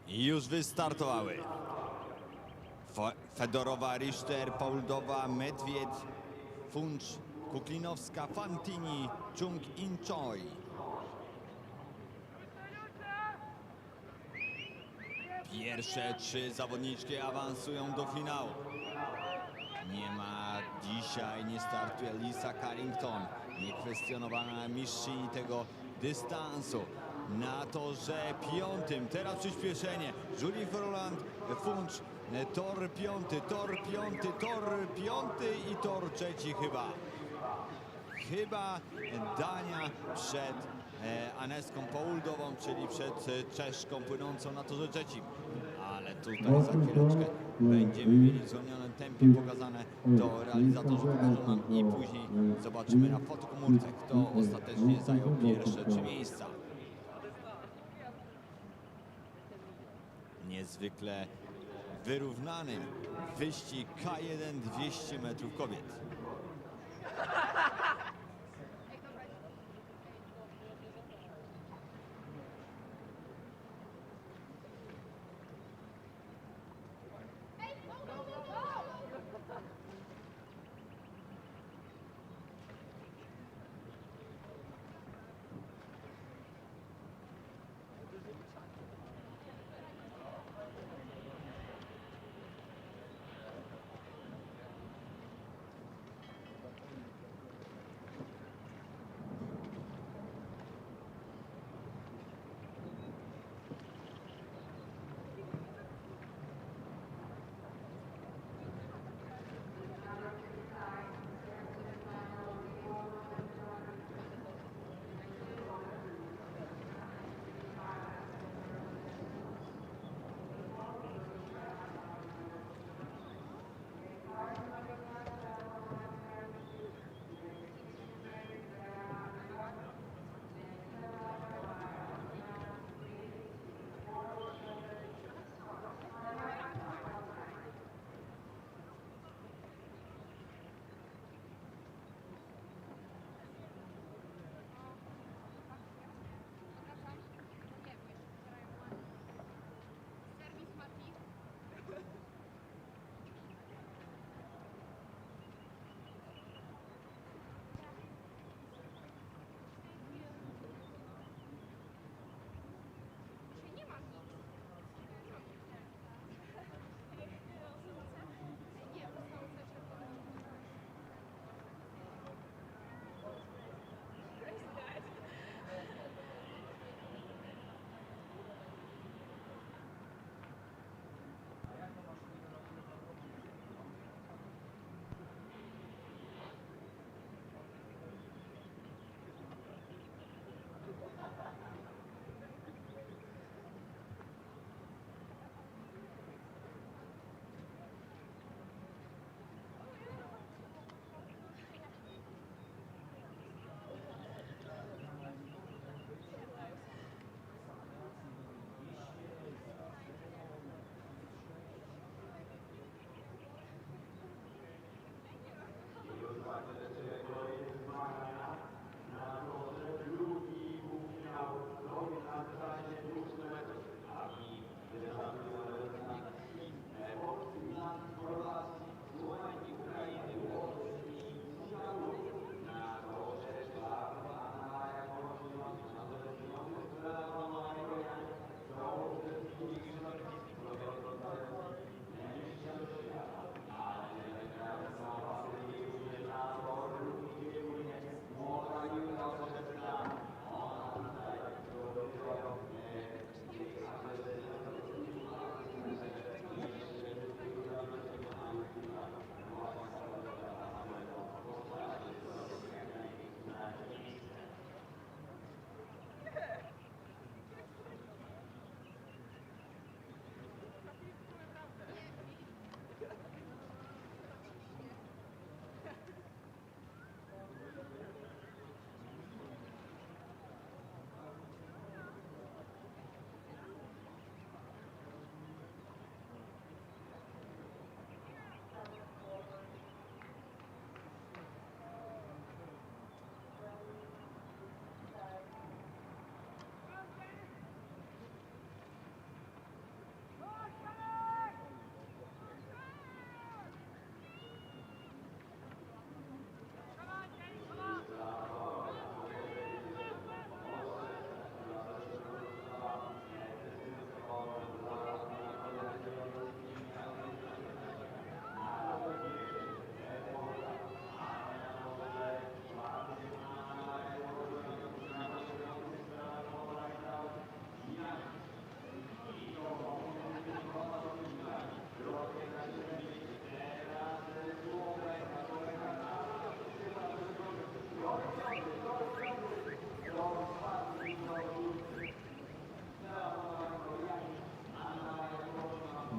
I już wystartowały. Fedorowa, Richter, Pauldowa, Medwied, Funcz, Kuklinowska, Fantini, Chung In-choi. Pierwsze 3 zawodniczki awansują do finału. Nie ma dzisiaj, nie startuje Lisa Carrington, niekwestionowana mistrzyni tego dystansu. Na torze 5, teraz przyspieszenie. Julie Froland, Funcz, tor 5, tor 5, tor 5 i tor 3 chyba. Chyba Dania przed Aneską Pauldową, czyli przed Czeszką płynącą na torze 3. Ale tutaj za chwileczkę będziemy mieli w zwolnionym tempie pokazane, to realizatorzy pokażą nam i później zobaczymy na fotokomórce, kto ostatecznie zajął pierwsze 3 miejsca. Niezwykle wyrównany wyścig K1 200 metrów kobiet.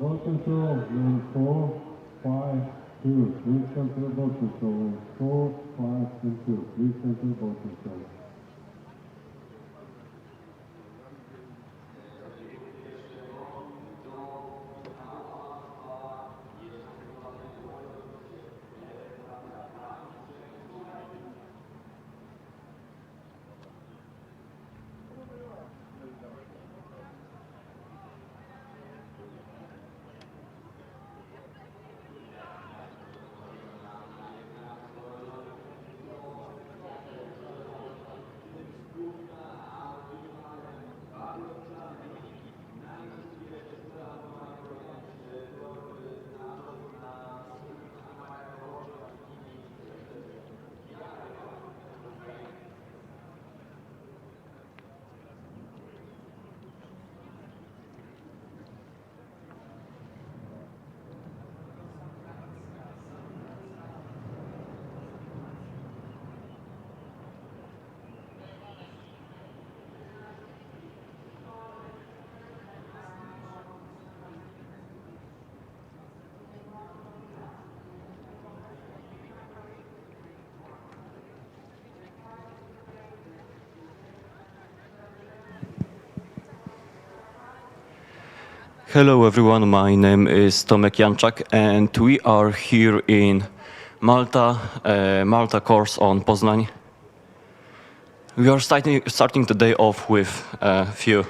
Bottom show, lane 4, 5, 2. Please come to the bottom show, lane 4, 5, and 2. Please come to the bottom show. Hello everyone, my name is Tomek Janczak and we are here in Malta, Malta course on Poznań. We are starting the day off with a few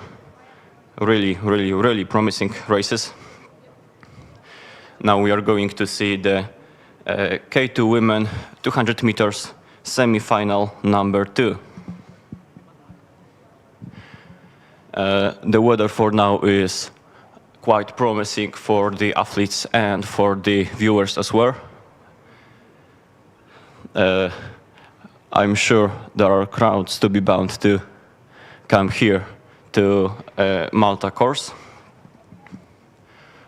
really promising races. Now we are going to see the K2 women 200 meters semi-final number 2. The weather for now is quite promising for the athletes and for the viewers as well. I'm sure there are crowds to be bound to come here to Malta course.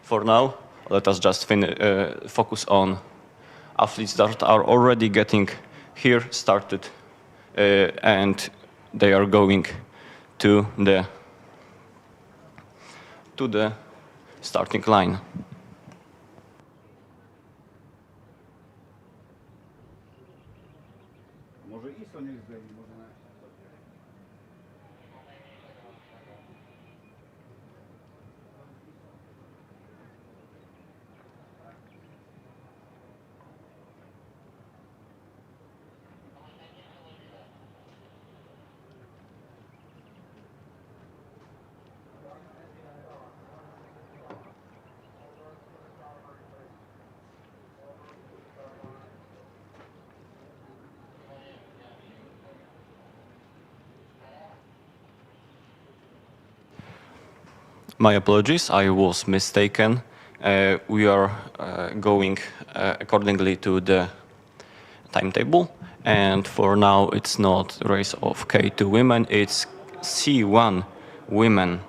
For now, let us just focus on athletes that are already getting here started and they are going to the starting line. My apologies, I was mistaken. We are going accordingly to the timetable, and for now it's not race of K2 women, it's C1 women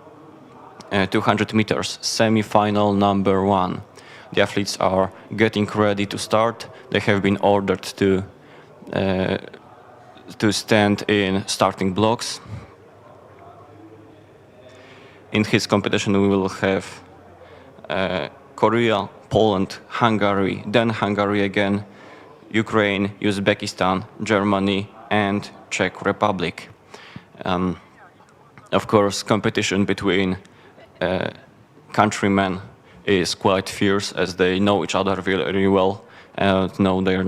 200 meters semi-final number 1. The athletes are getting ready to start. They have been ordered to stand in starting blocks. In his competition, we will have Korea, Poland, Hungary, then Hungary again, Ukraine, Uzbekistan, Germany, and Czech Republic. Of course, competition between countrymen is quite fierce as they know each other very well and know their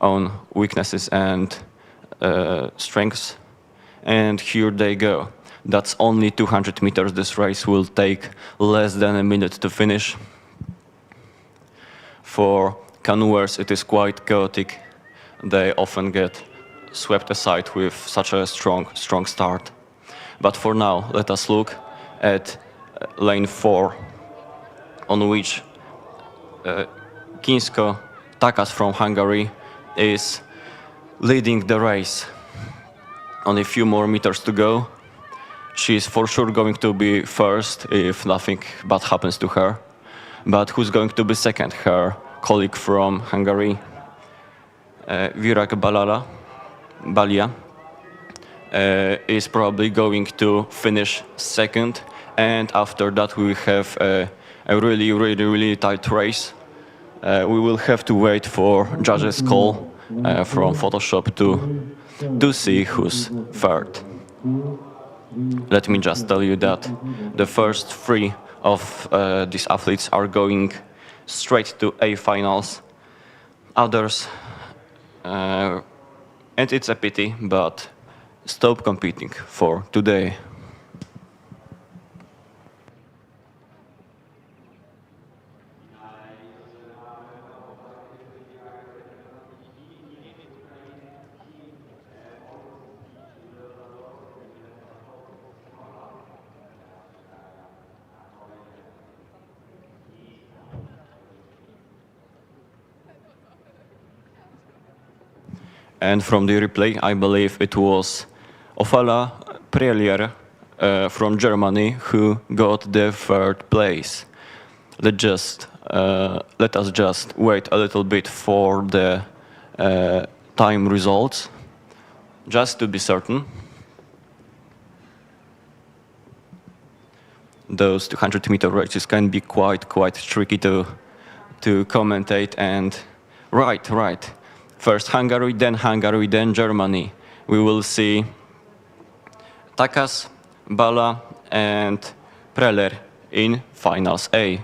own weaknesses and strengths. And here they go. That's only 200 meters. This race will take less than a minute to finish. For canoers, it is quite chaotic. They often get swept aside with such a strong start. But for now, let us look at lane 4, on which Kinsko Takas from Hungary is leading the race. Only a few more meters to go. She is for sure going to be first if nothing bad happens to her. But who's going to be second? Her colleague from Hungary, Virak Balia, is probably going to finish second. And after that we have a really tight race. We will have to wait for judges' call from Photoshop to see who's third. Let me just tell you that the first three of these athletes are going straight to A finals. Others, and it's a pity, but stop competing for today. And from the replay, I believe it was Ofala Prelier from Germany who got the third place. Let us just wait a little bit for the time results, just to be certain. Those 200-meter races can be quite tricky to commentate. And right. First Hungary, then Germany. We will see Takas, Bala, and Preller in finals A.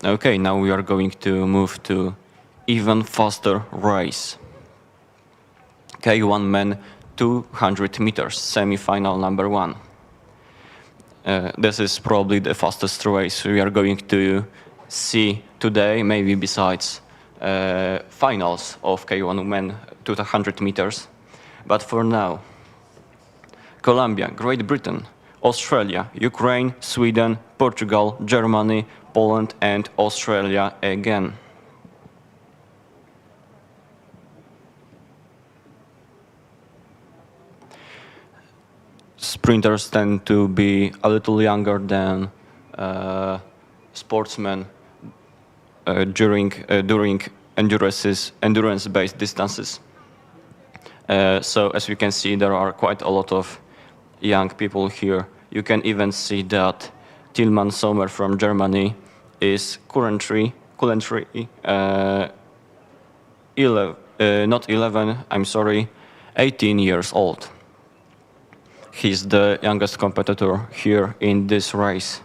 Okay, now we are going to move to even faster race. K1 men 200 meters, semi-final number 1. This is probably the fastest race we are going to see today, maybe besides finals of K1 men 200 meters. But for now, Colombia, Great Britain, Australia, Ukraine, Sweden, Portugal, Germany, Poland, and Australia again. Sprinters tend to be a little younger than sportsmen during endurance-based distances. So as you can see, there are quite a lot of young people here. You can even see that Tilman Sommer from Germany is currently 18 years old. He's the youngest competitor here in this race.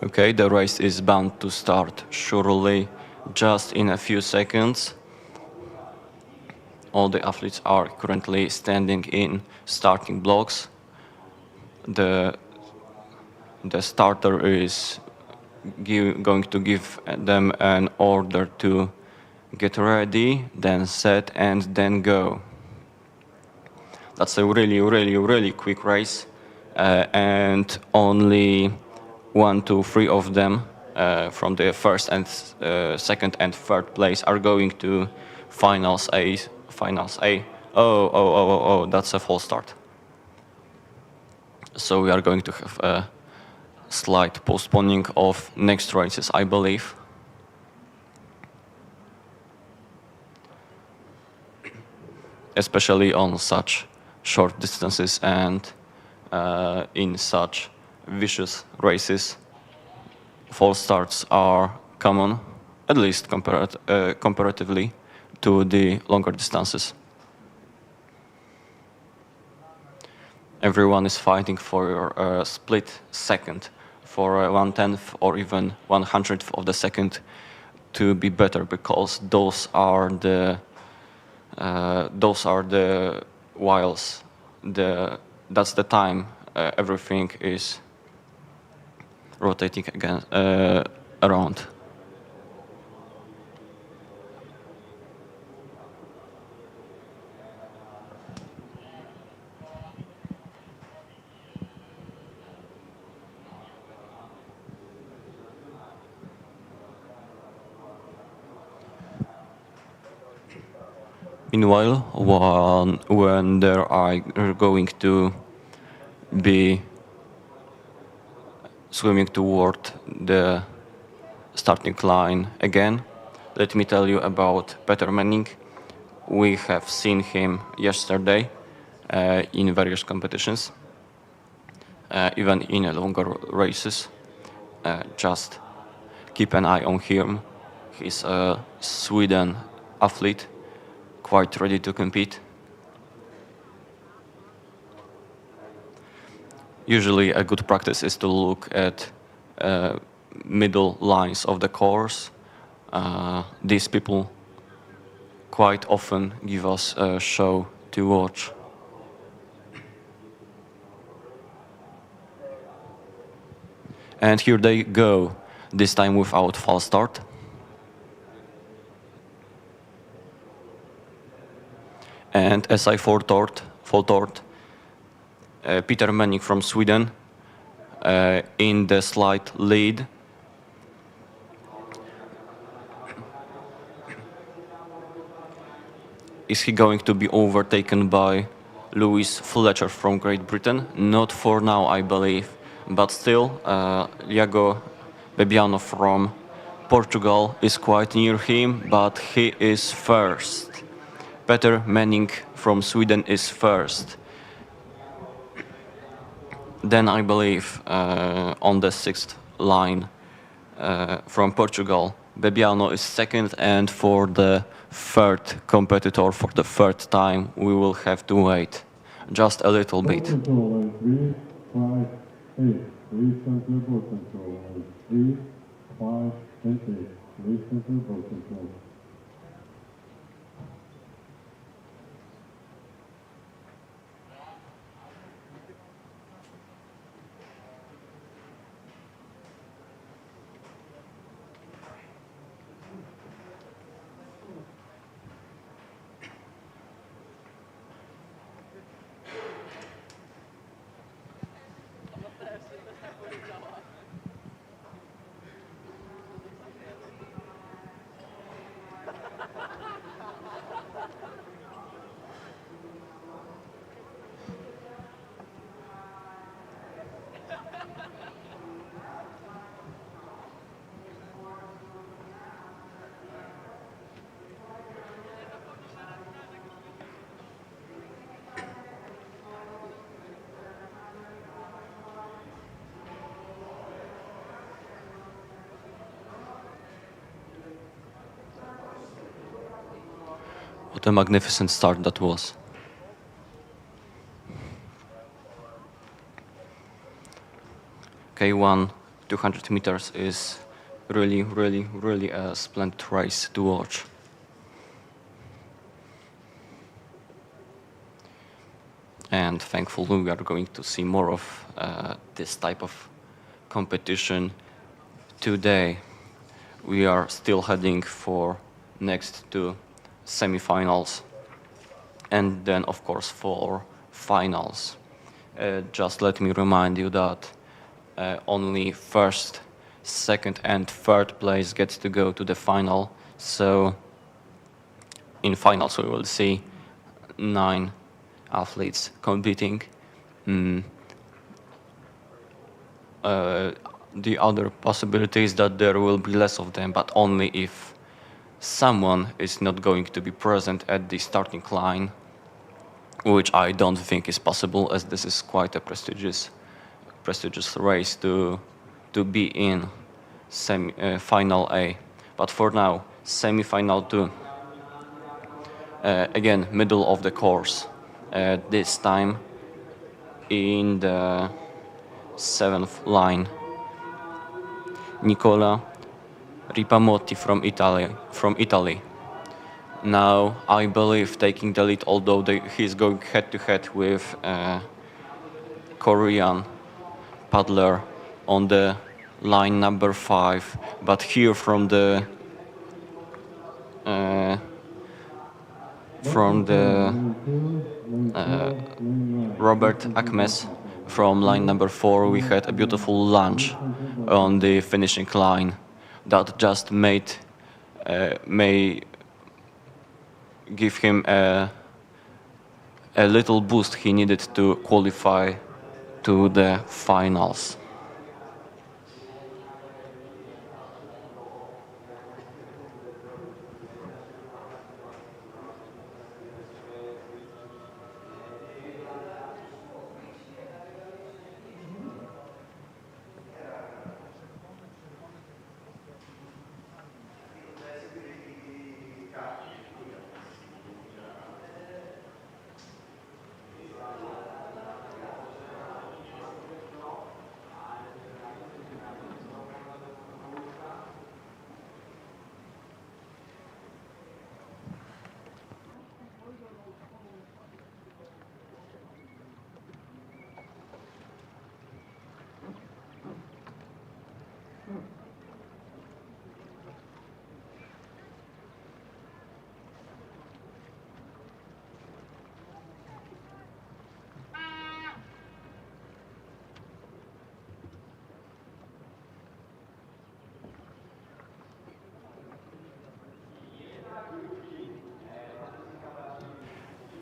Okay, the race is bound to start surely just in a few seconds. All the athletes are currently standing in starting blocks. The starter is going to give them an order to get ready, then set, and then go. That's a really quick race, and only 1, 2, 3 of them from the first and second and third place are going to finals A. Oh, that's a false start. So we are going to have a slight postponing of next races, I believe. Especially on such short distances and in such vicious races, false starts are common, at least comparatively to the longer distances. Everyone is fighting for a split second, for a 1/10 or even 100th of the second to be better, because those are the those are the whiles. That's the time everything is rotating again around. Meanwhile, when there are going to be swimming toward the starting line again, let me tell you about Peter Manning. We have seen him yesterday in various competitions, even in longer races. Just keep an eye on him. He's a Sweden athlete, quite ready to compete. Usually a good practice is to look at middle lines of the course. These people quite often give us a show to watch. And here they go, this time without false start. And as I foretold, Peter Manning from Sweden in the slight lead. Is he going to be overtaken by Louis Fletcher from Great Britain? Not for now, I believe. But still, Iago Bebiano from Portugal is quite near him, but he is first. Peter Manning from Sweden is first. Then I believe on the sixth line from Portugal, Bebiano is second, and for the third competitor, for the third time, we will have to wait just a little bit. Control 3, 5, 8. Please center boat control 3, 5, and 8. Please center boat control. What a magnificent start that was. K1 200 meters is really a splendid race to watch. And thankfully we are going to see more of this type of competition today. We are still heading for next two semifinals and then of course for finals. Just let me remind you that only first, second and third place gets to go to the final. So in finals we will see 9 athletes competing. The other possibility is that there will be less of them, but only if someone is not going to be present at the starting line, which I don't think is possible, as this is quite a prestigious race to be in final A. But for now, semi-final 2. Again, middle of the course. This time in the 7th line, Nicola Ripamotti from Italy. Now, I believe taking the lead, although he's going head-to-head with Korean paddler on the line number 5, but here from the Robert Akmes from line number 4, we had a beautiful lunge on the finishing line that just may give him a little boost he needed to qualify to the finals.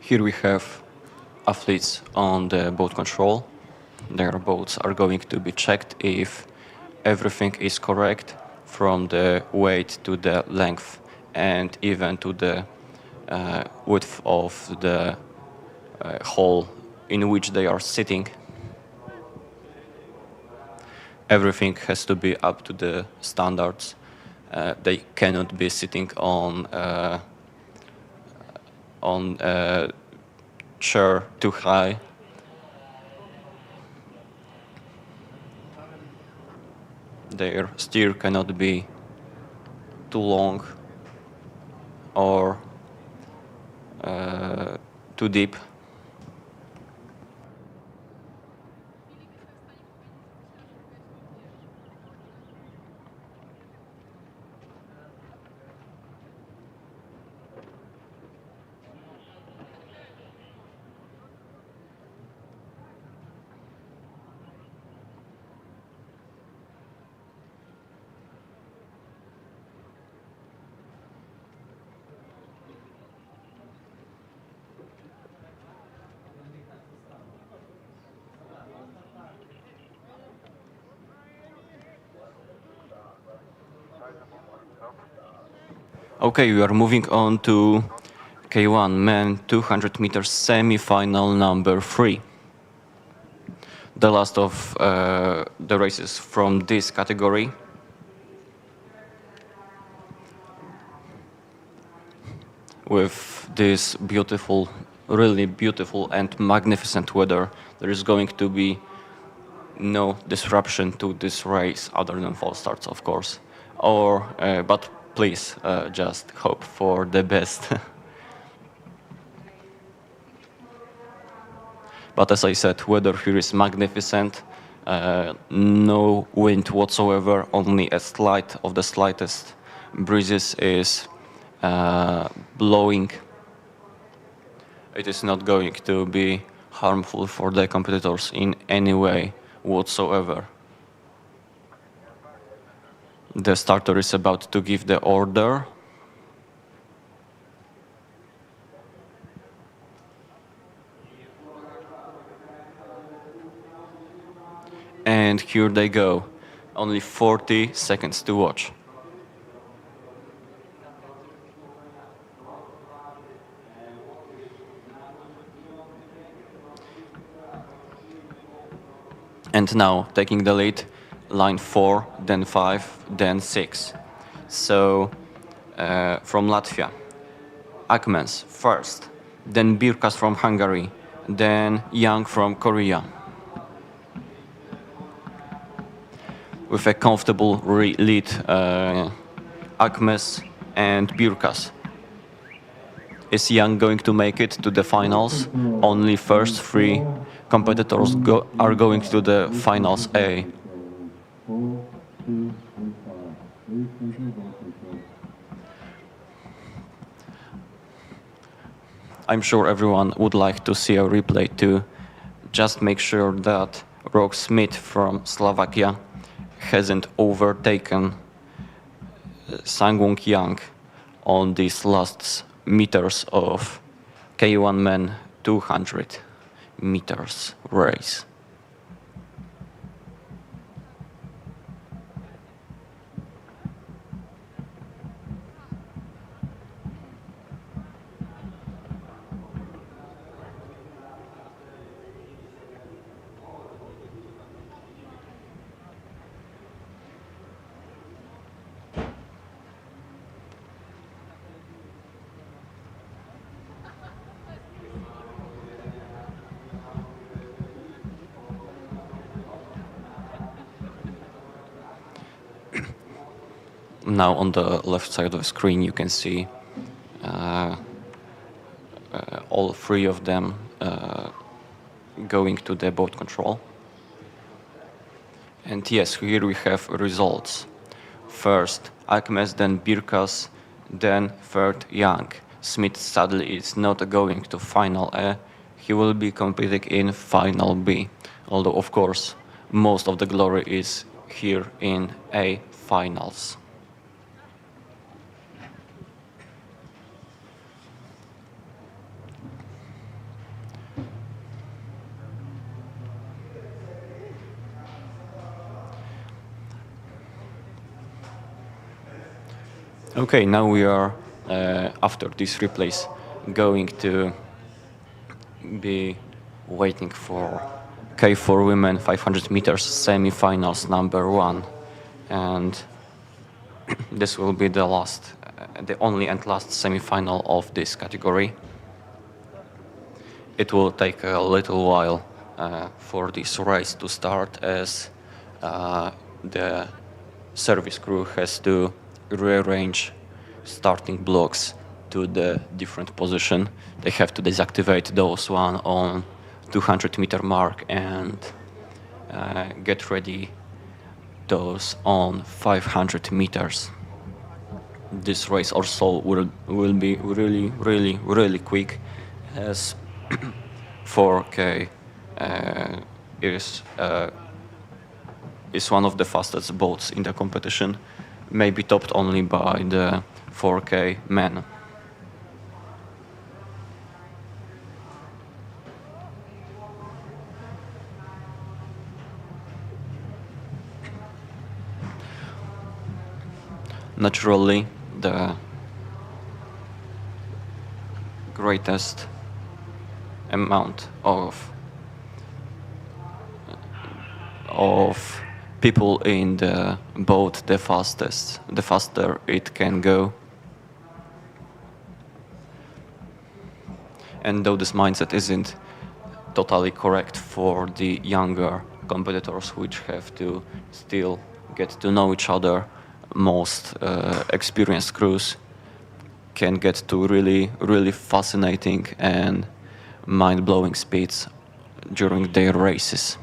Here we have athletes on the boat control. Their boats are going to be checked if everything is correct from the weight to the length and even to the width of the hole in which they are sitting. Everything has to be up to the standards. They cannot be sitting on a chair too high. Their steer cannot be too long or too deep. Okay, we are moving on to K1 men 200 meters semi-final number 3. The last of the races from this category. With this beautiful, really beautiful and magnificent weather, there is going to be no disruption to this race other than false starts, of course. But please just hope for the best. But as I said, weather here is magnificent. No wind whatsoever, only a slight of the slightest breezes is blowing. It is not going to be harmful for the competitors in any way whatsoever. The starter is about to give the order. And here they go. Only 40 seconds to watch. And now taking the lead, line 4, then 5, then 6. So from Latvia, Akmens first, then Birkas from Hungary, then Yang from Korea. With a comfortable lead, Akmes and Birkas. Is Young going to make it to the finals? Only first three competitors are going to the finals A. 4, 2, and 5. Please enter both yourselves. I'm sure everyone would like to see a replay to just make sure that Rogue Smith from Slovakia hasn't overtaken Sang-Woong Yang on these last meters of K1 men 200 meters race. Now on the left side of the screen you can see all three of them going to the boat control. And yes, here we have results. First Akmes, then Birkas, then third Young. Smith sadly is not going to final A. He will be competing in final B. Although of course most of the glory is here in A finals. Okay, now we are, after these replays, going to be waiting for K4 women 500 meters semi-finals number 1. And this will be the only and last semi-final of this category. It will take a little while for this race to start, as the service crew has to rearrange starting blocks to the different position. They have to deactivate those one on 200-meter mark and get ready those on 500 meters. This race also will be really quick, as 4K is one of the fastest boats in the competition, maybe topped only by the 4K men. Naturally, the greatest amount of people in the boat, the faster it can go. And though this mindset isn't totally correct for the younger competitors, which have to still get to know each other, most experienced crews can get to really fascinating and mind-blowing speeds during their races.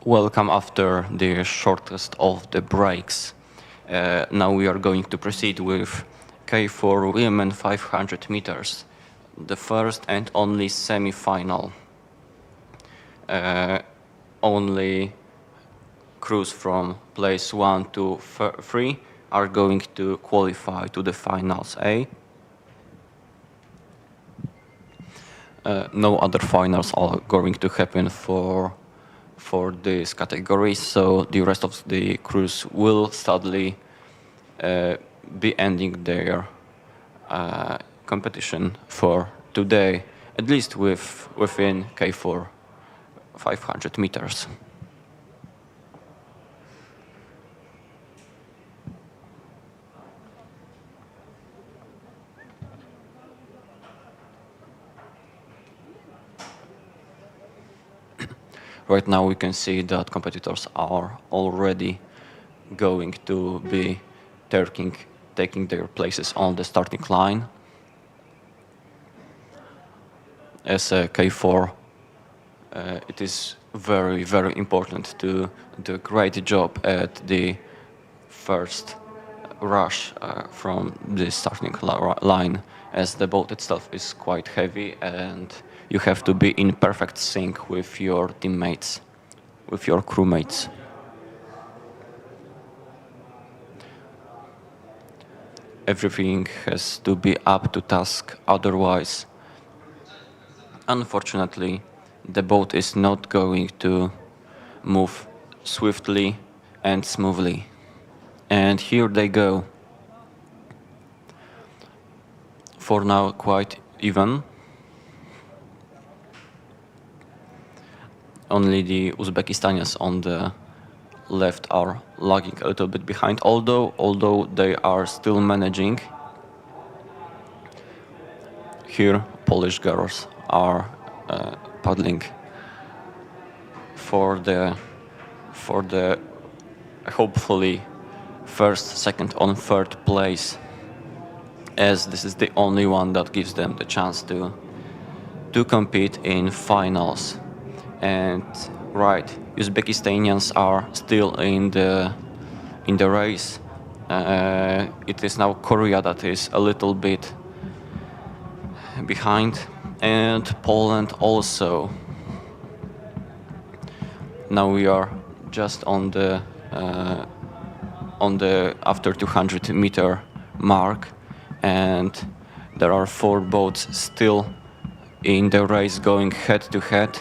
Welcome after the shortest of the breaks. Now we are going to proceed with K4 women 500 meters, the first and only semi-final. Only crews from place 1 to 3 are going to qualify to the finals A. No other finals are going to happen for this category, so the rest of the crews will sadly be ending their competition for today, at least within K4 500 meters. Right now we can see that competitors are already going to be taking their places on the starting line. As a K4, it is very, very important to do a great job at the first rush from the starting line, as the boat itself is quite heavy and you have to be in perfect sync with your teammates, with your crewmates. Everything has to be up to task, otherwise, unfortunately, the boat is not going to move swiftly and smoothly. And here they go. For now, quite even. Only the Uzbekistanians on the left are lagging a little bit behind, although they are still managing. Here, Polish girls are paddling for the hopefully first, second, or third place, as this is the only one that gives them the chance to compete in finals. And right, Uzbekistanians are still in the race. It is now Korea that is a little bit behind, and Poland also. Now we are just on the after 200 meter mark, and there are 4 boats still in the race going head to head.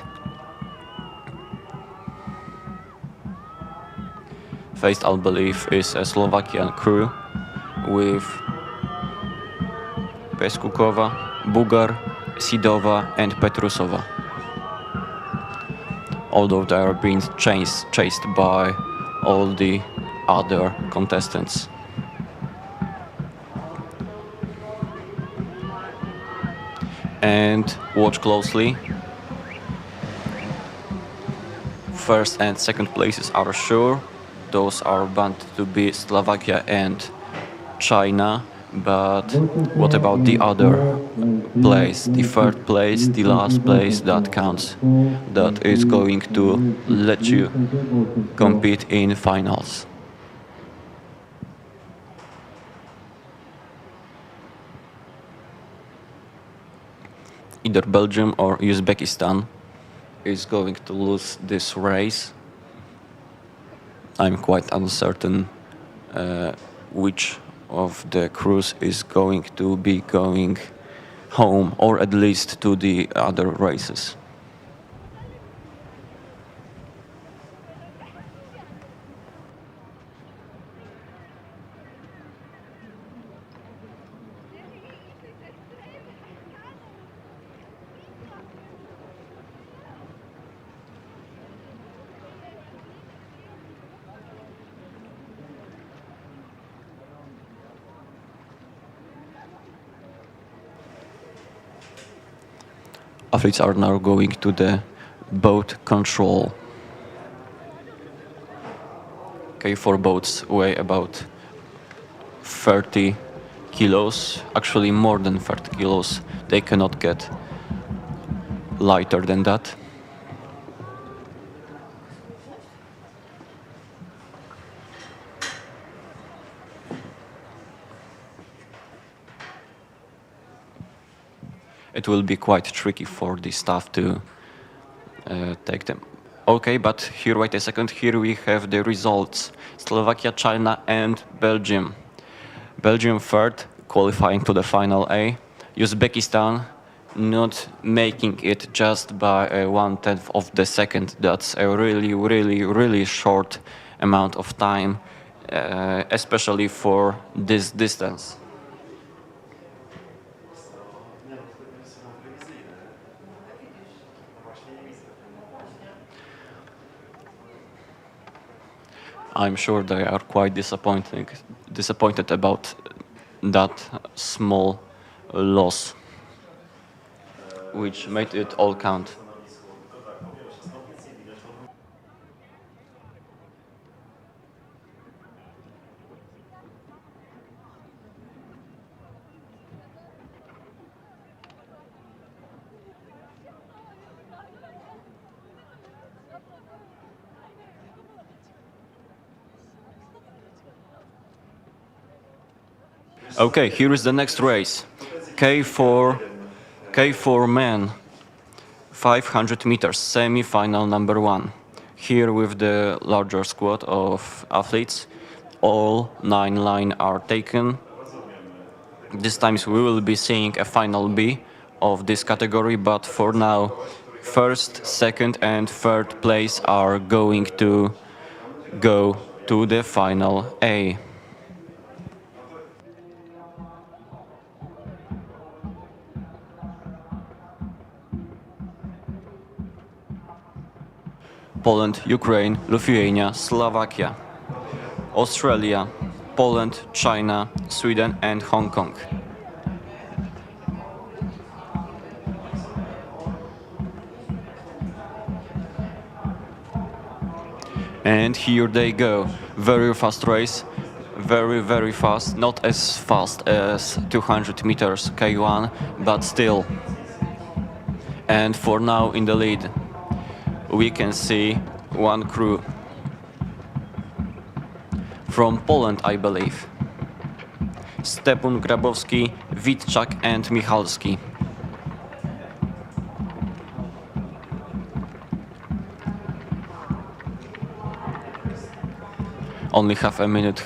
First, I believe, is a Slovakian crew with Peskukova, Bugar, Sidova and Petrusova. Although they are being chased by all the other contestants. And watch closely. First and second places are sure. Those are bound to be Slovakia and China. But what about the other place, the third place, the last place that counts, that is going to let you compete in finals? Either Belgium or Uzbekistan is going to lose this race. I'm quite uncertain which of the crews is going to be going home, or at least to the other races. Athletes are now going to the boat control. K4 boats weigh about 30 kilos, actually more than 30 kilos. They cannot get lighter than that. it will be quite tricky for the staff to take them. Okay, but here, wait a second, here we have the results. Slovakia, China and Belgium. Belgium third, qualifying to the final A. Uzbekistan not making it just by 1/10 of the second. That's a really short amount of time, especially for this distance. I'm sure they are quite disappointed about that small loss, which made it all count. Okay, here is the next race. K4 men, 500 meters, semi-final number 1. Here with the larger squad of athletes, all 9 lines are taken. This time we will be seeing a final B of this category, but for now, first, second and third place are going to go to the final A. Poland, Ukraine, Lithuania, Slovakia, Australia, Poland, China, Sweden and Hong Kong. And here they go. Very fast race. Very fast. Not as fast as 200 meters K1, but still. And for now in the lead, we can see one crew. From Poland, I believe. Stepun Grabowski, Witczak and Michalski. Only half a minute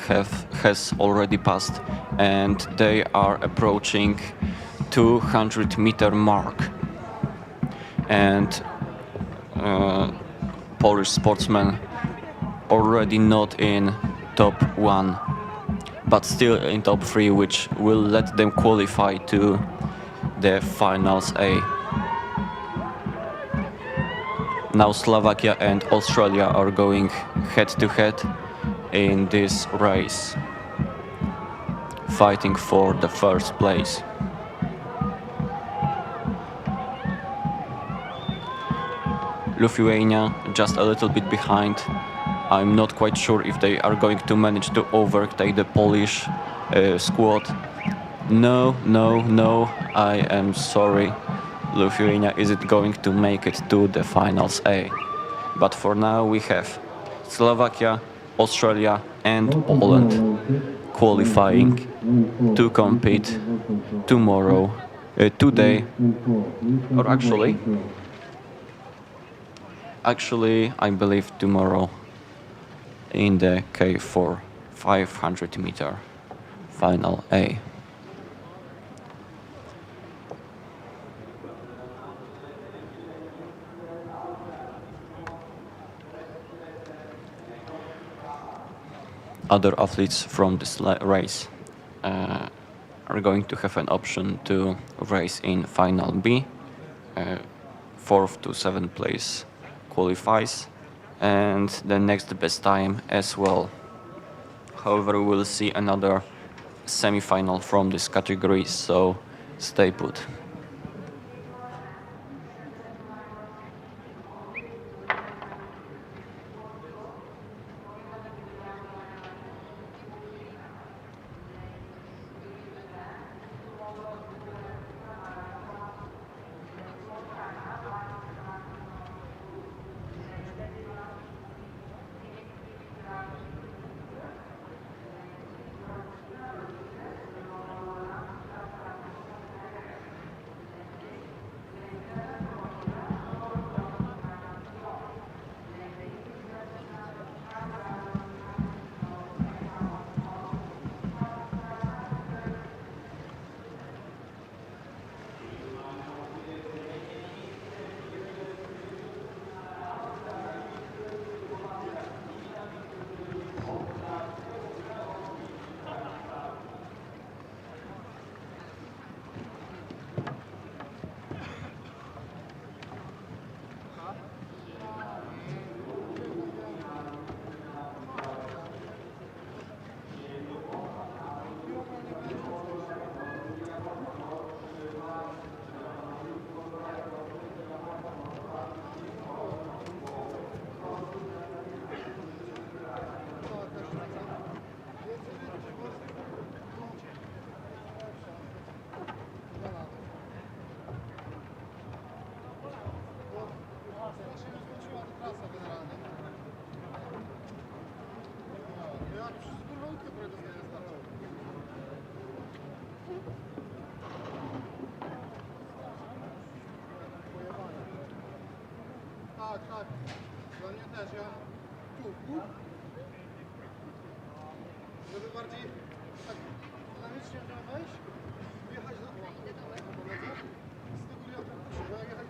has already passed and they are approaching 200-meter mark. And Polish sportsmen already not in top 1, but still in top 3, which will let them qualify to the finals A. Now Slovakia and Australia are going head-to-head in this race, fighting for the first place. Lithuania just a little bit behind. I'm not quite sure if they are going to manage to overtake the Polish squad. No, I am sorry. Lithuania isn't going to make it to the finals A. But for now we have Slovakia, Australia and Poland qualifying to compete tomorrow, today, or actually I believe tomorrow in the K4 500 meter final A. Other athletes from this race are going to have an option to race in final B. 4th to 7th place qualifies, and the next best time as well. However, we'll see another semi-final from this category, so stay put. Tak, tak. Dla mnie też, ja tu. Żeby bardziej tak dynamicznie miał wejść, wjechać na koledze. Z tego ja tu puszczę, bo jak jechać...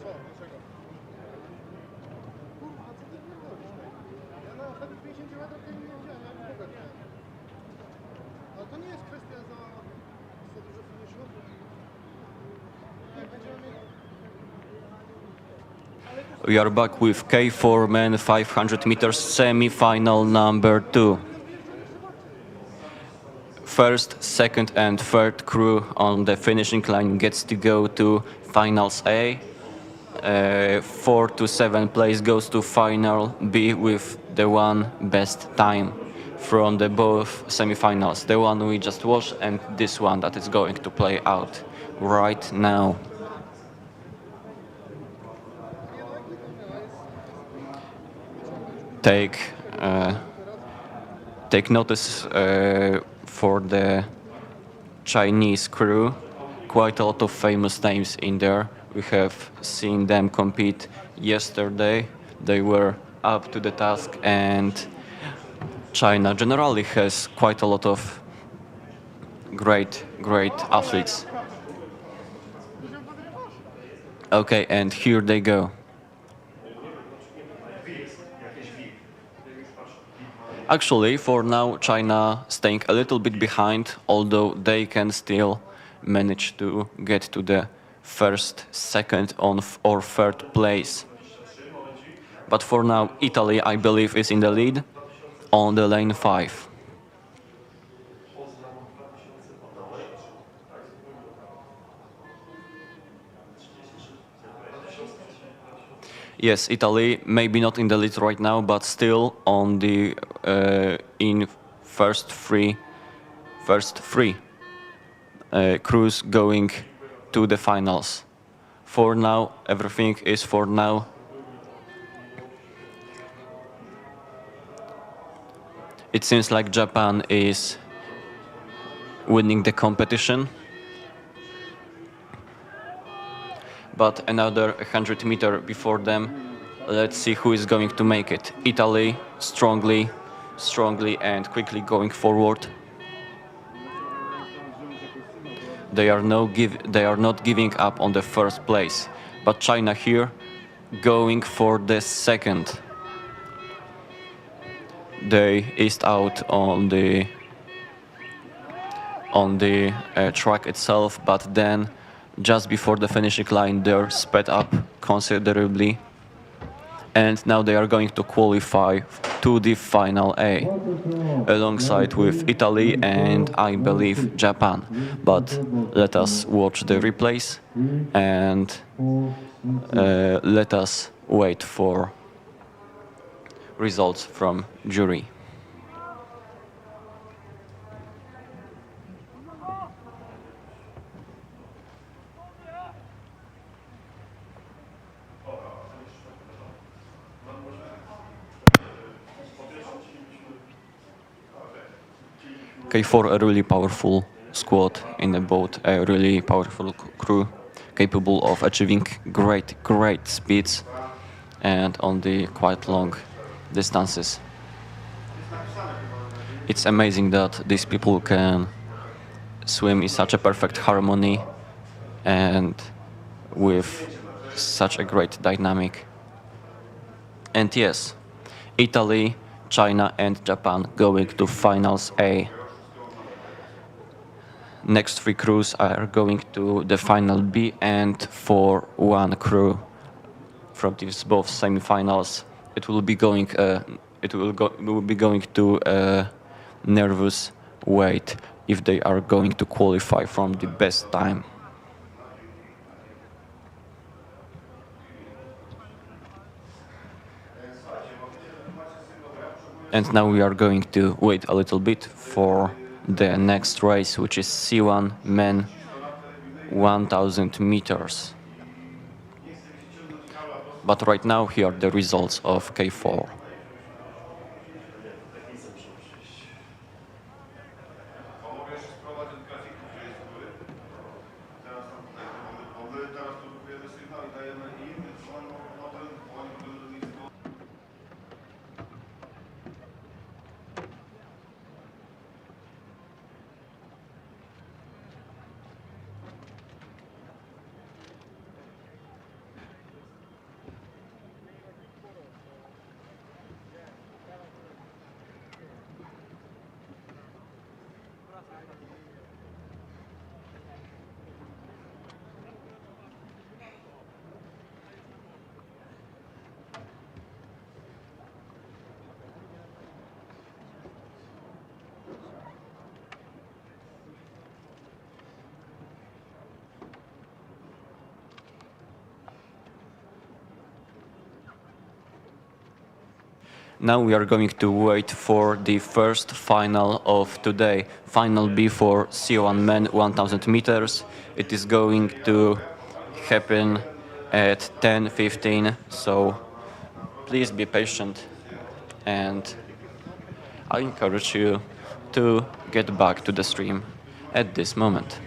Co? Dlaczego? Kurwa, co ty pierdolisz? Ja na ostatnich 50 metrach tej nie widziałem, ja nie mogę. Ale to nie jest kwestia za dużo finiszu. Jak będziemy mieli... We are back with K4 men 500 meters semi-final number 2. First, second and third crew on the finishing line gets to go to finals A. 4 to 7 place goes to final B with the one best time from the both semifinals. The one we just watched and this one that is going to play out right now. Take notice for the Chinese crew. Quite a lot of famous names in there. We have seen them compete yesterday. They were up to the task, and China generally has quite a lot of great athletes. Okay, and here they go. Actually, for now, China staying a little bit behind, although they can still manage to get to the first, second, or third place. But for now, Italy, I believe, is in the lead on the lane 5. Yes, Italy, maybe not in the lead right now, but still on the in first three crews going to the finals. For now, everything is for now. It seems like Japan is winning the competition. But another 100 meters before them. Let's see who is going to make it. Italy strongly and quickly going forward. They are not giving up on the first place. But China here going for the second. They eased out on the track itself, but then just before the finishing line, they're sped up considerably, and now they are going to qualify to the final A, alongside with Italy and I believe Japan. But let us watch the replays and let us wait for results from jury. K4, a really powerful squad in the boat, a really powerful crew, capable of achieving great speeds and on the quite long distances. It's amazing that these people can swim in such a perfect harmony and with such a great dynamic. And yes, Italy, China and Japan going to finals A. Next three crews are going to the final B, and for one crew from these both semifinals, it will be going to a nervous wait if they are going to qualify from the best time. And now we are going to wait a little bit for the next race, which is C1 men 1000 meters. But right now here are the results of K4. Mogę jeszcze spróbować od grafiku, gdzie jest góry. Teraz tam tutaj, bo my teraz produkujemy sygnał i dajemy im, więc oni będą do nich Now we are going to wait for the first final of today, final B for C1 men 1000 meters. It is going to happen at 10:15, so please be patient, and I encourage you to get back to the stream at this moment.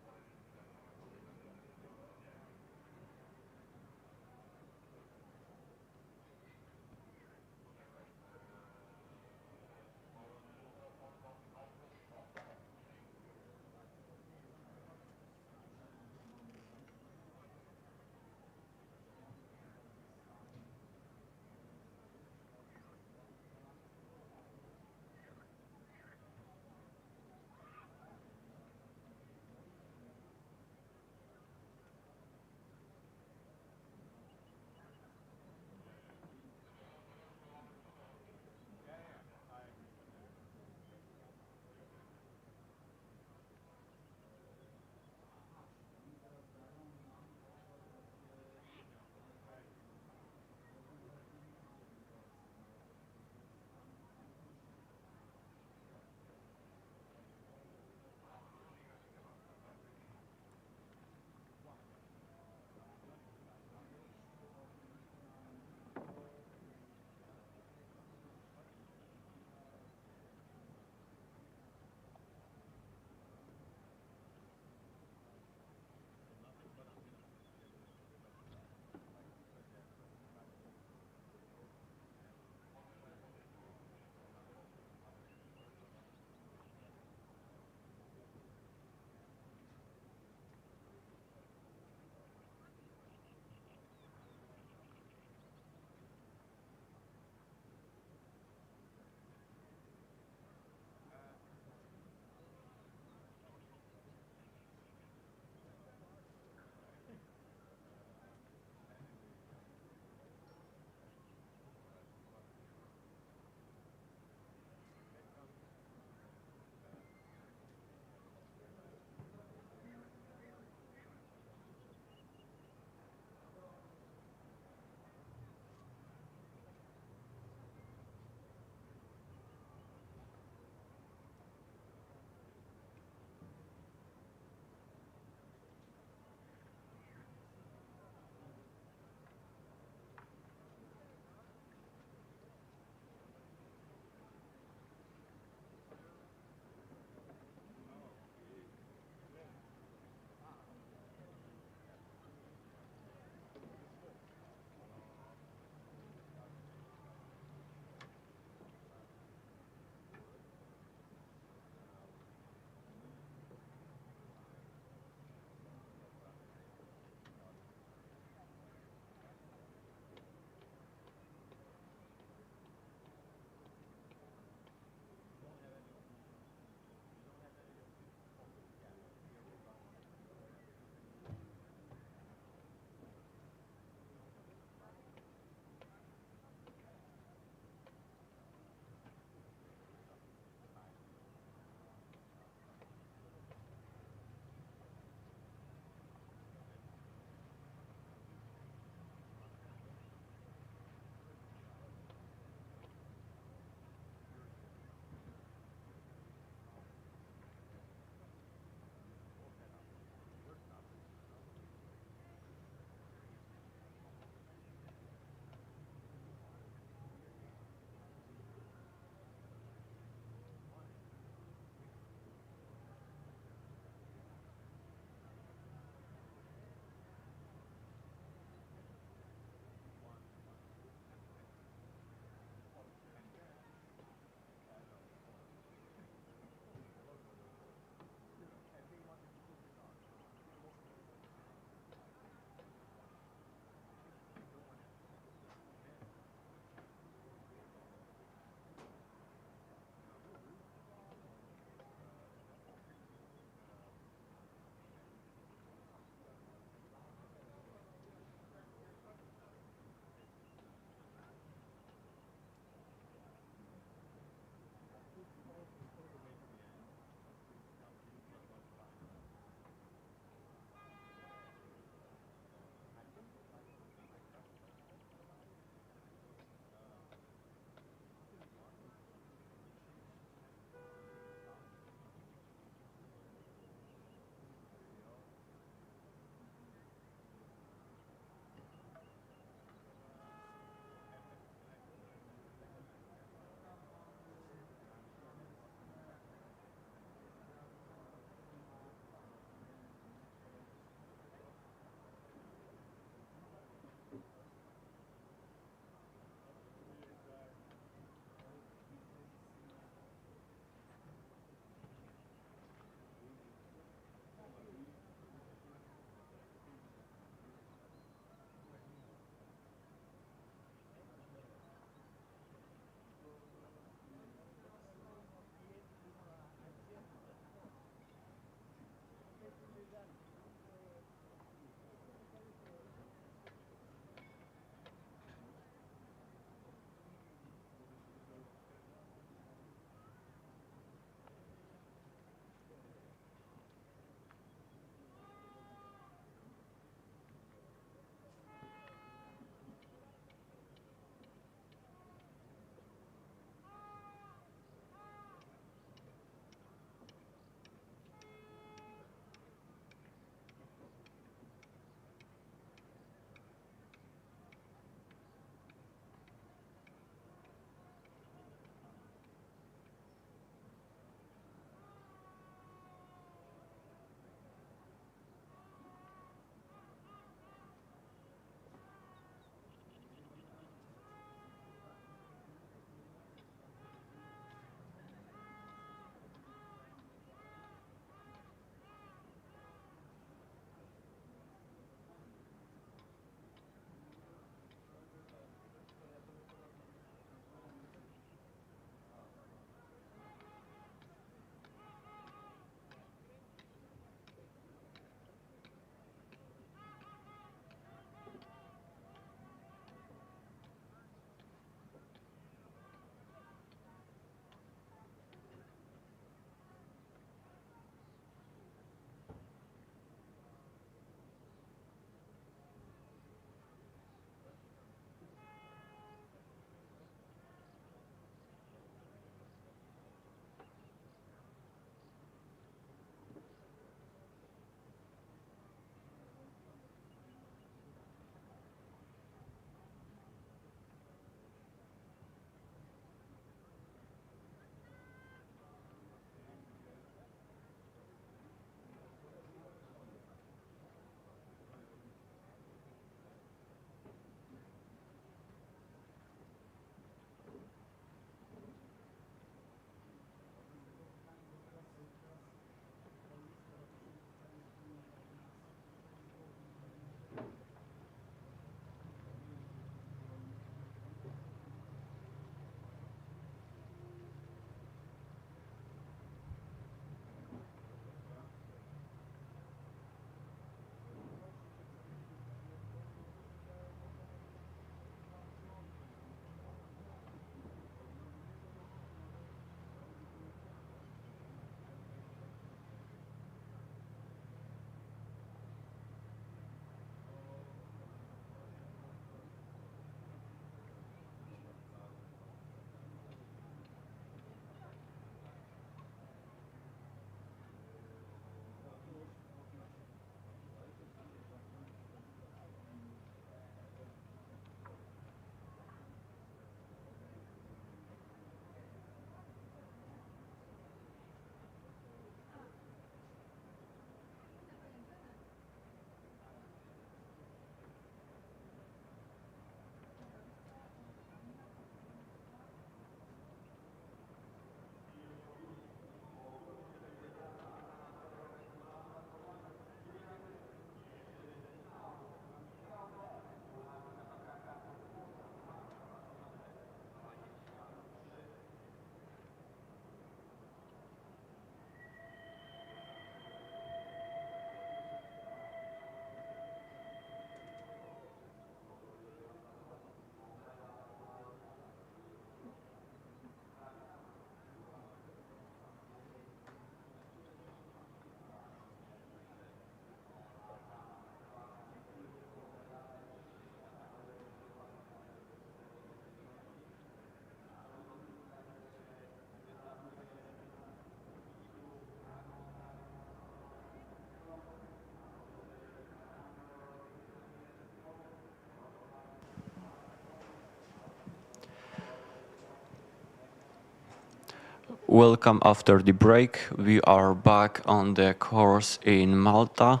Welcome after the break. We are back on the course in Malta,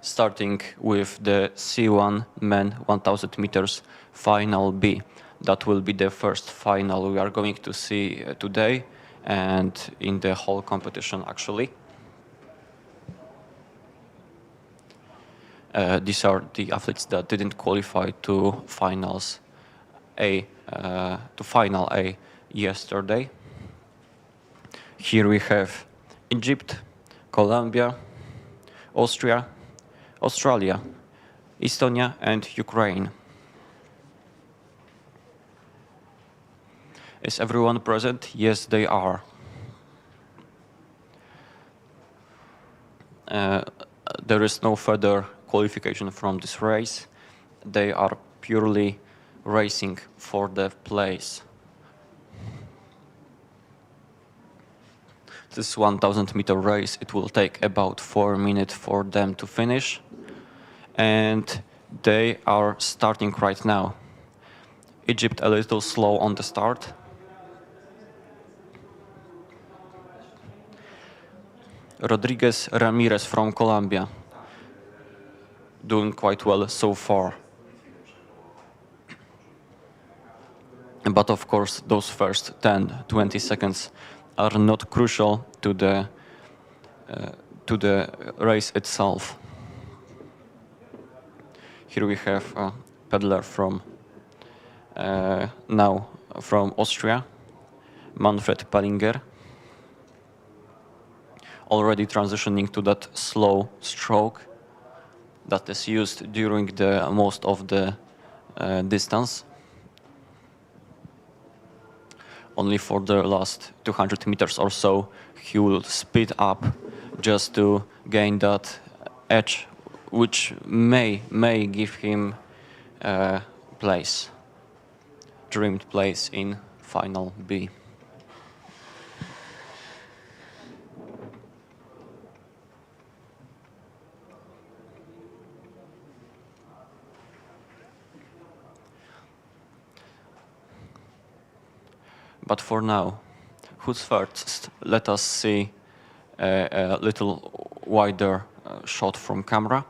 starting with the C1 men 1000 meters final B. That will be the first final we are going to see today and in the whole competition actually. These are the athletes that didn't qualify to finals A, to final A yesterday. Here we have Egypt, Colombia, Austria, Australia, Estonia, and Ukraine. Is everyone present? Yes, they are. There is no further qualification from this race. They are purely racing for the place. This 1000-meter race, it will take about 4 minutes for them to finish. And they are starting right now. Egypt a little slow on the start. Rodriguez Ramirez from Colombia, doing quite well so far. But of course, those first 10-20 seconds are not crucial to the race itself. Here we have a peddler from now from Austria, Manfred Pallinger, already transitioning to that slow stroke that is used during the most of the distance. Only for the last 200 meters or so, he will speed up just to gain that edge, which may give him a place, dreamed place in final B. But for now, who's first? Let us see a little wider shot from camera.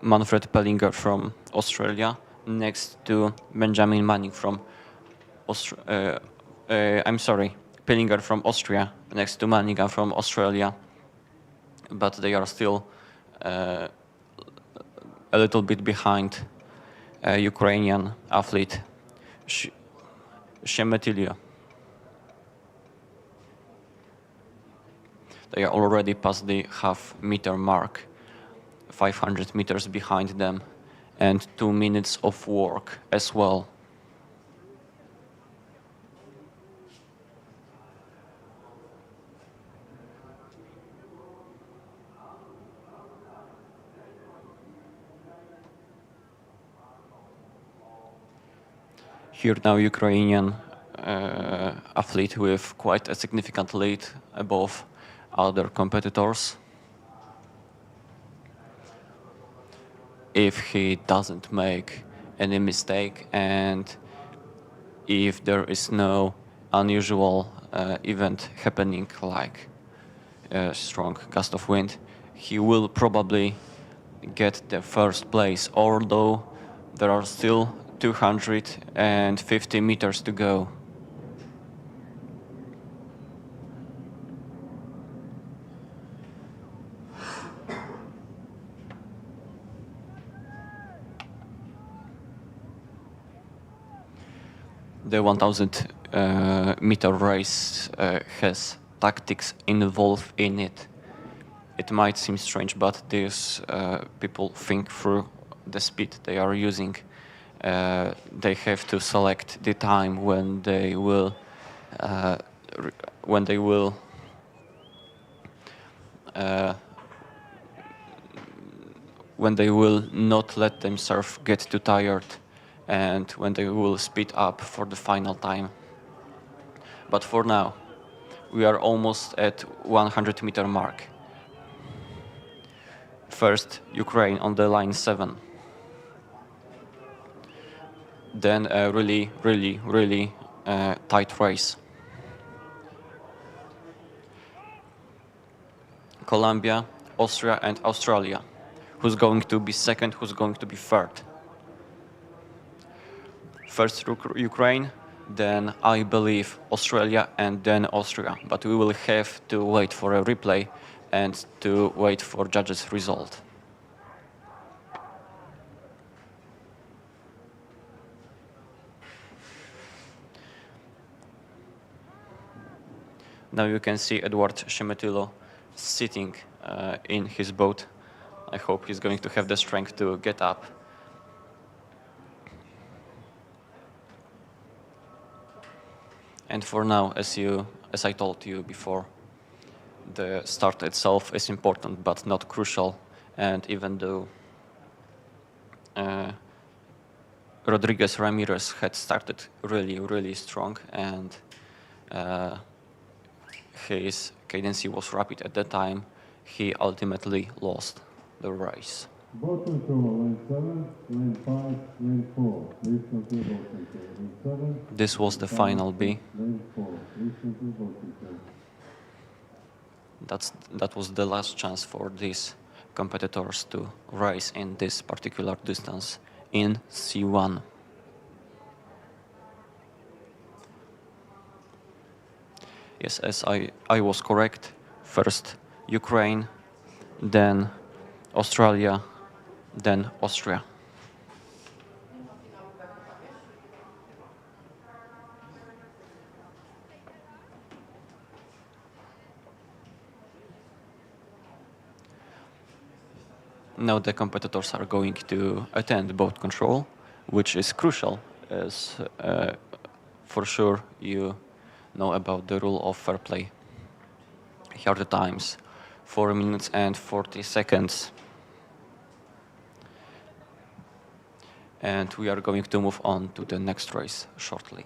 Manfred Pallinger from Australia, next to Benjamin Manning from Pallinger from Austria, next to Manninga from Australia. But they are still a little bit behind Ukrainian athlete Shemetilya. They are already past the half-meter mark, 500 meters behind them, and 2 minutes of work as well. Here now Ukrainian athlete with quite a significant lead above other competitors. If he doesn't make any mistake and if there is no unusual event happening like a strong gust of wind, he will probably get the first place, although there are still 250 meters to go. The 1000 meter race has tactics involved in it. It might seem strange, but these people think through the speed they are using. They have to select the time when they will not let themselves get too tired, and when they will speed up for the final time. But for now, we are almost at 100 meter mark. First, Ukraine on the line 7. Then a really tight race. Colombia, Austria, and Australia. Who's going to be second? Who's going to be third? First Ukraine, then I believe Australia, and then Austria. But we will have to wait for a replay and to wait for judges' result. Now you can see Edward Shemetilo sitting in his boat. I hope he's going to have the strength to get up. And for now, as I told you before, the start itself is important but not crucial. And even though Rodriguez Ramirez had started really strong, and his cadence was rapid at the time, he ultimately lost the race. Boat control, lane 7, lane 5, lane 4. Please come to boat control. Lane 7. This was the final B. Lane 4. Please come to boat control. That was the last chance for these competitors to race in this particular distance in C1. Yes, as I was correct. First Ukraine, then Australia, then Austria. Now the competitors are going to attend boat control, which is crucial, as for sure you know about the rule of fair play. Here are the times: 4 minutes and 40 seconds. And we are going to move on to the next race shortly.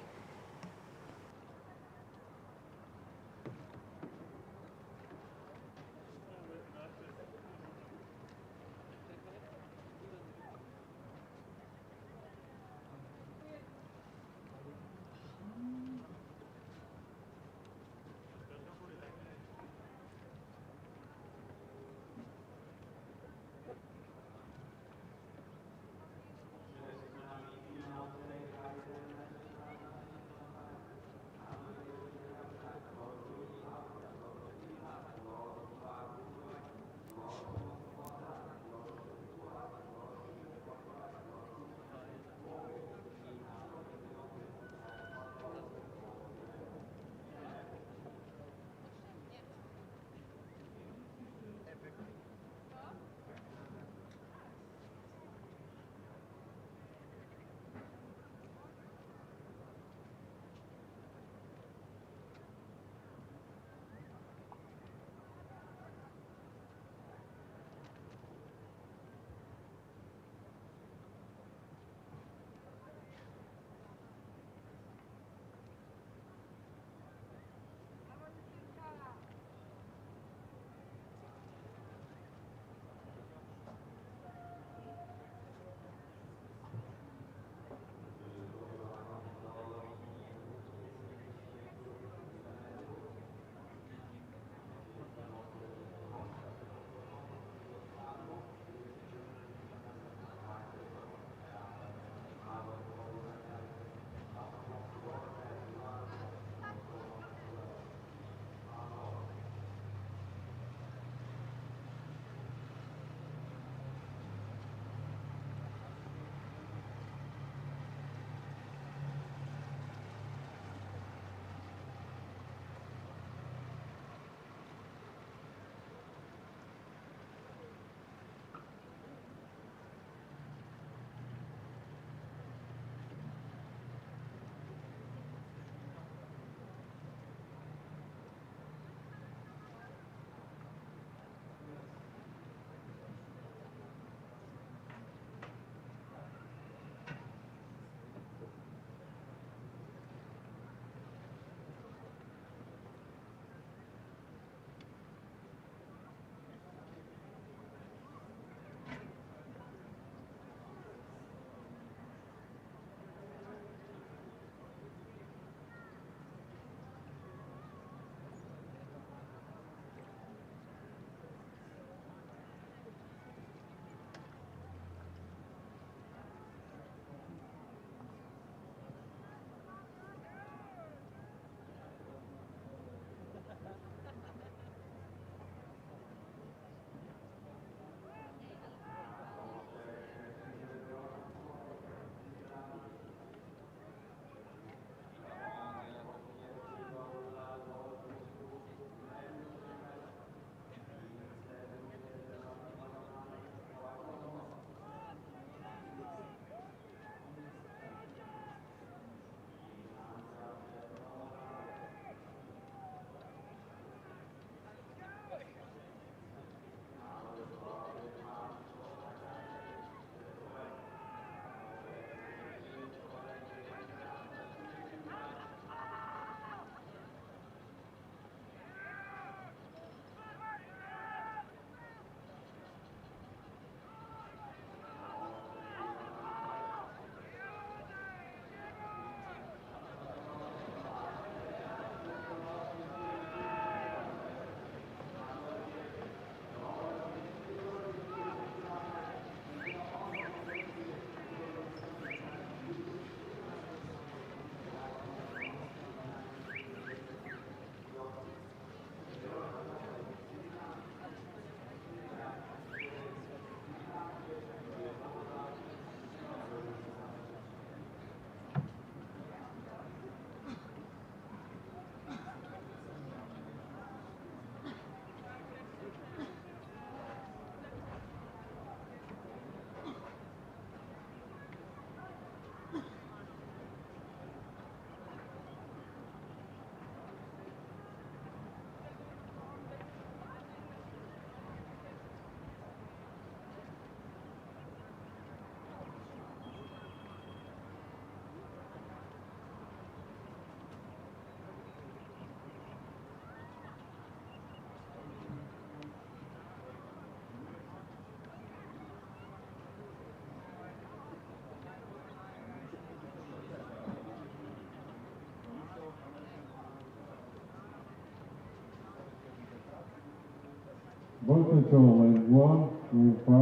Boat control, lane 1, lane 5,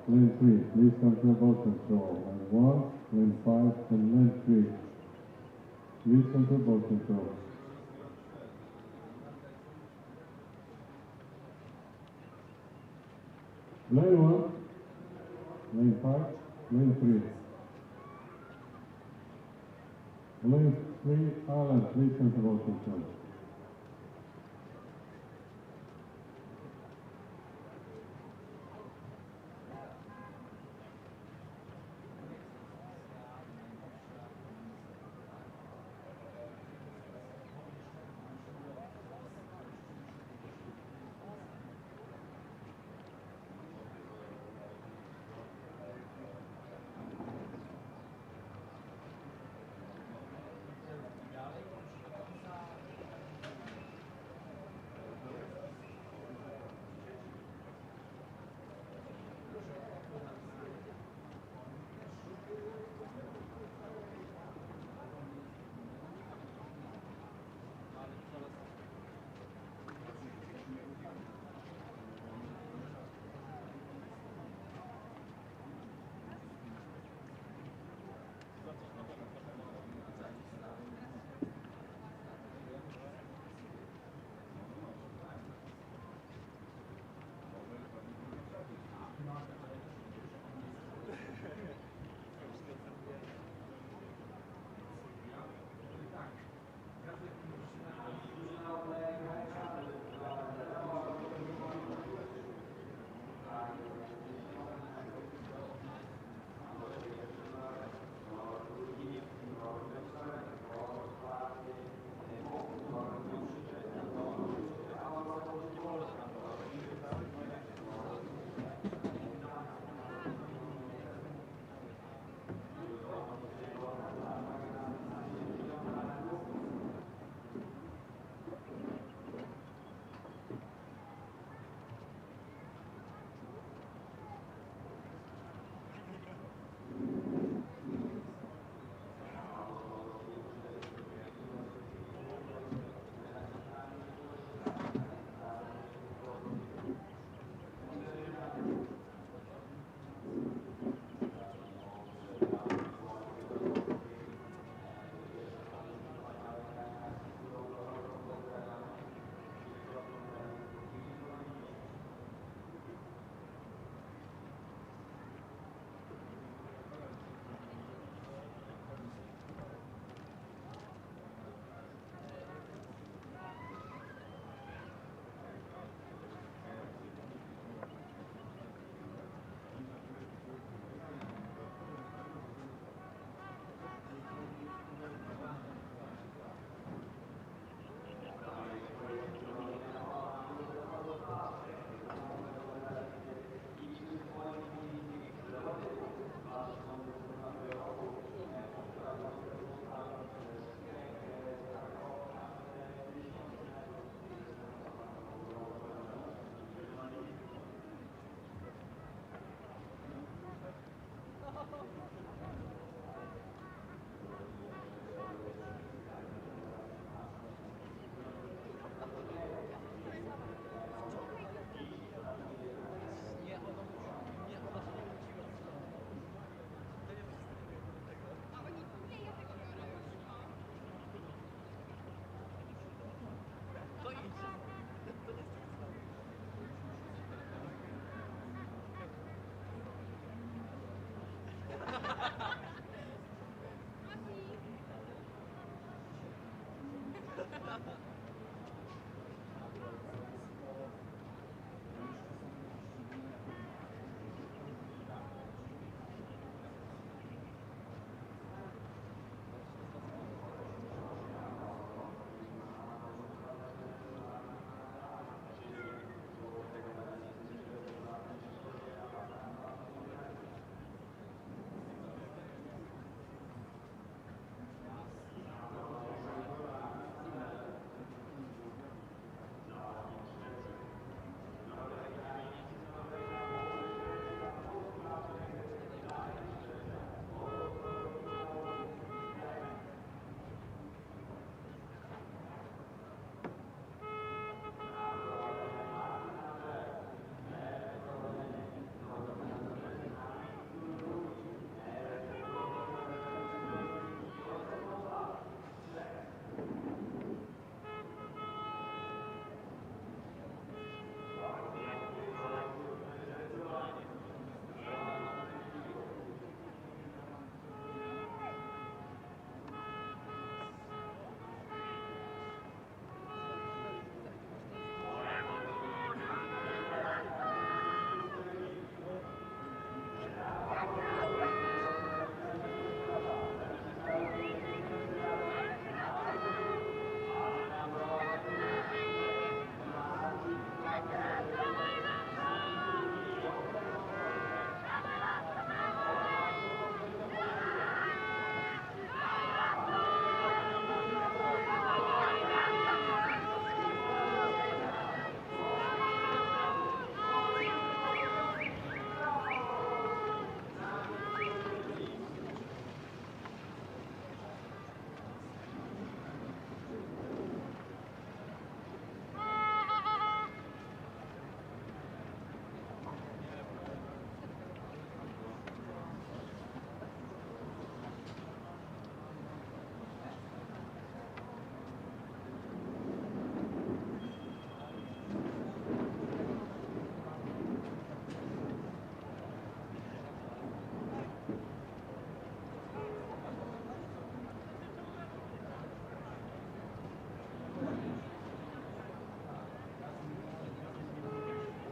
lane 3. Please come to boat control. Lane 1, lane 5, and lane 3. Please come to boat control. Lane 1, lane 5, lane 3. Lane 3, Alan, please come to boat control.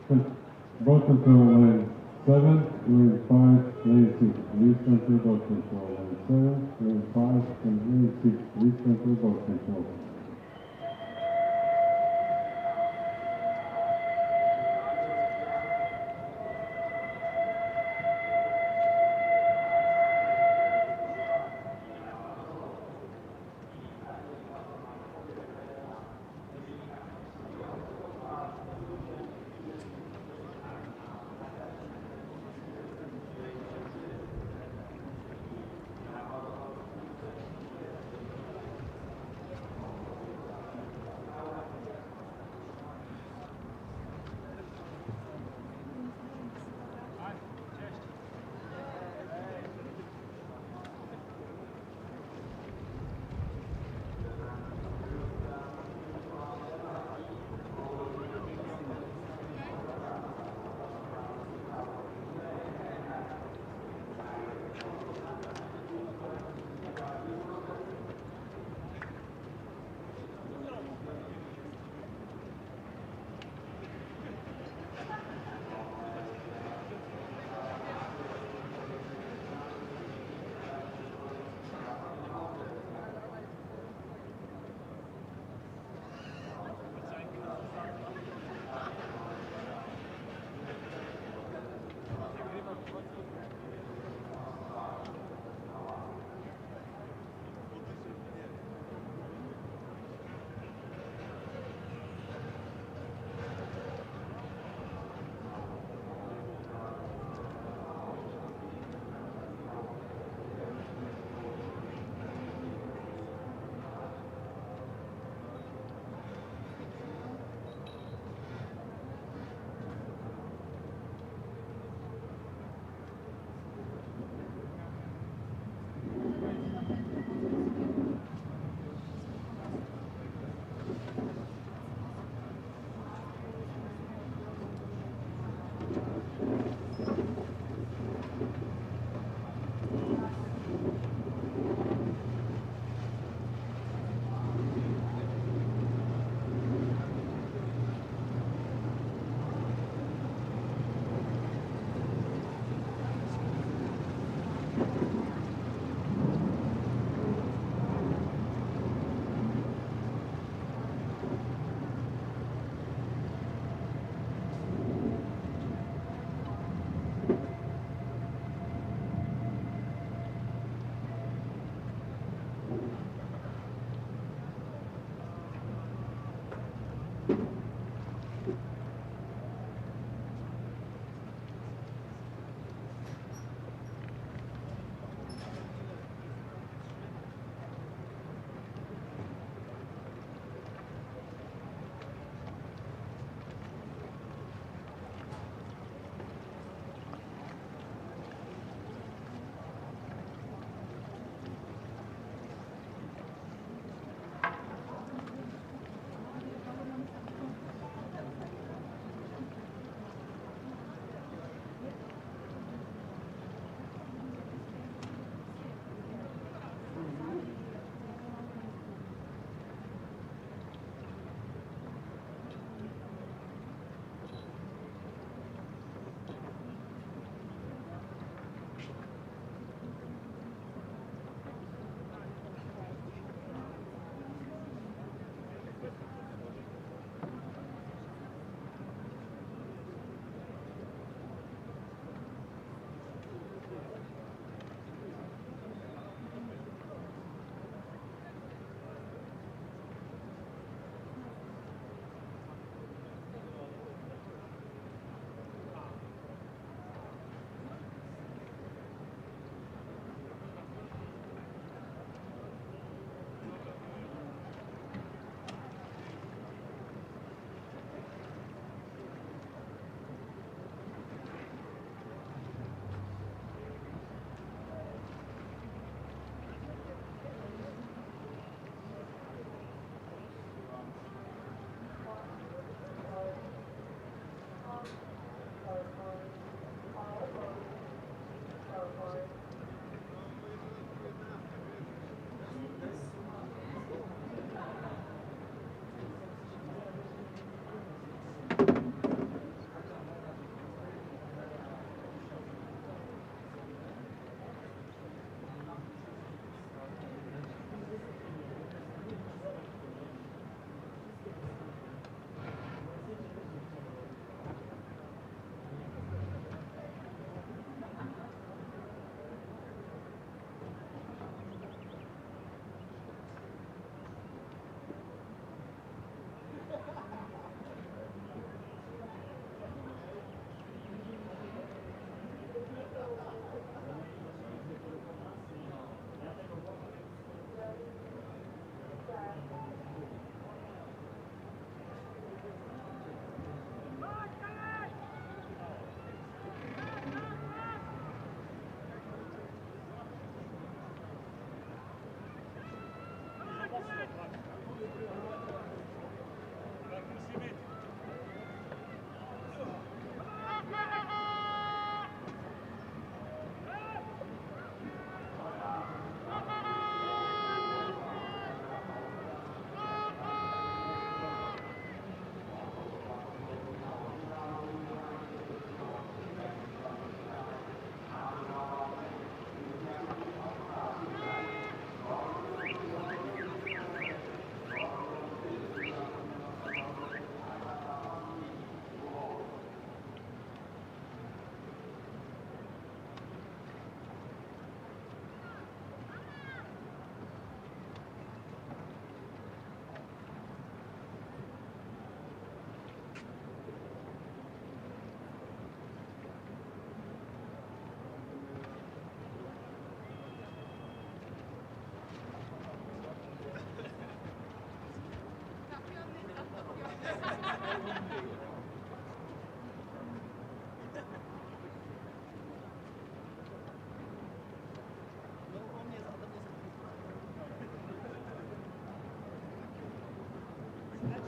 boat control lane 7, lane 5, lane 6. Please control boat control lane 7, lane 5, and lane 6. Please control boat control.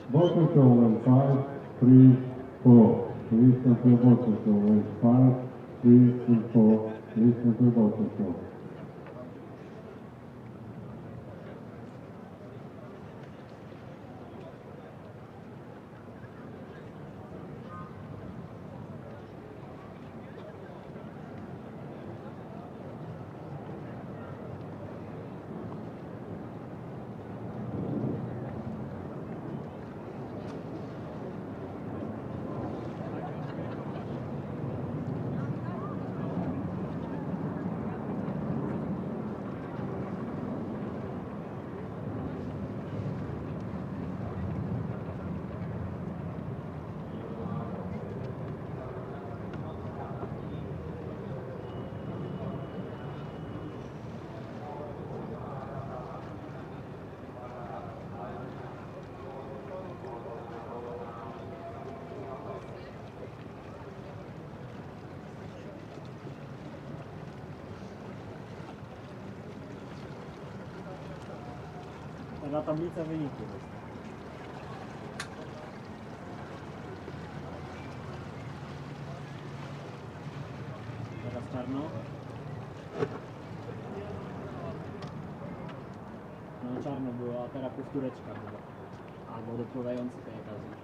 Boat control and 5, 3, 4. Please control boat control and 5, 3, and 4. Please control boat control. Na tablicę wyników. Teraz czarno. No czarno było, a teraz powtóreczka była. Albo dopływający kajakarzy.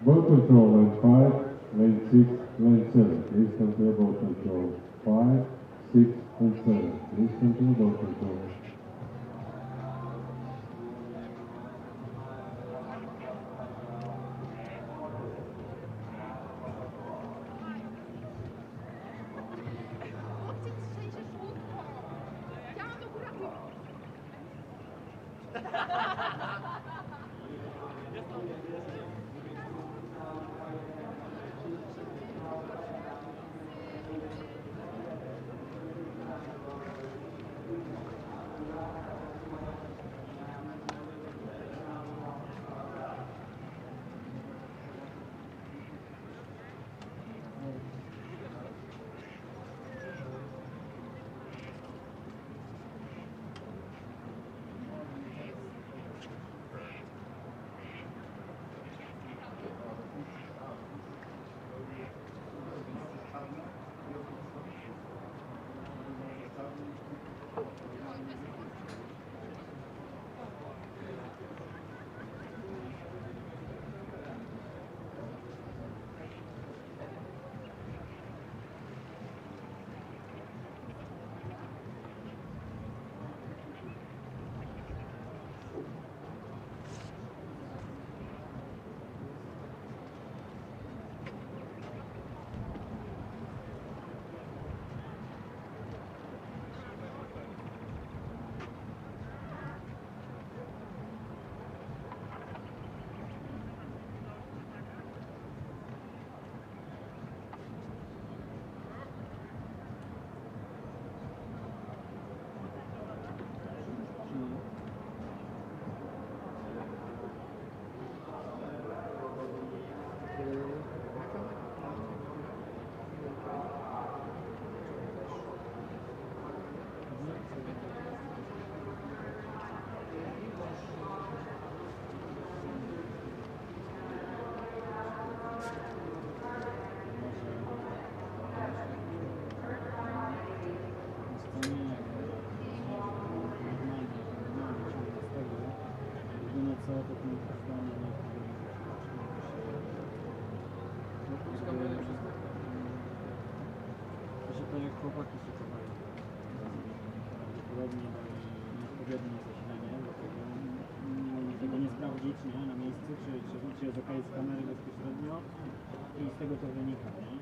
Boat control, lane 5, lane 6, lane 7. Please come to boat control. 5, 6, and 7. Please come to boat control. Chłopcy, trzęsie żółtko. Ja mam akurat co, to tym zdanie nie że to jak chłopaki się chowają. Prawdopodobnie dali nieodpowiednie zasilanie, dlatego mogli tego nie sprawdzić, nie, na miejscu, czy jest ok z kamery bezpośrednio i z tego to wynika, nie?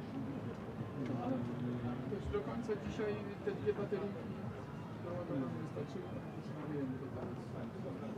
Też do końca dzisiaj te dwie bateryjki doładowane wystarczyły, nie wiem, to teraz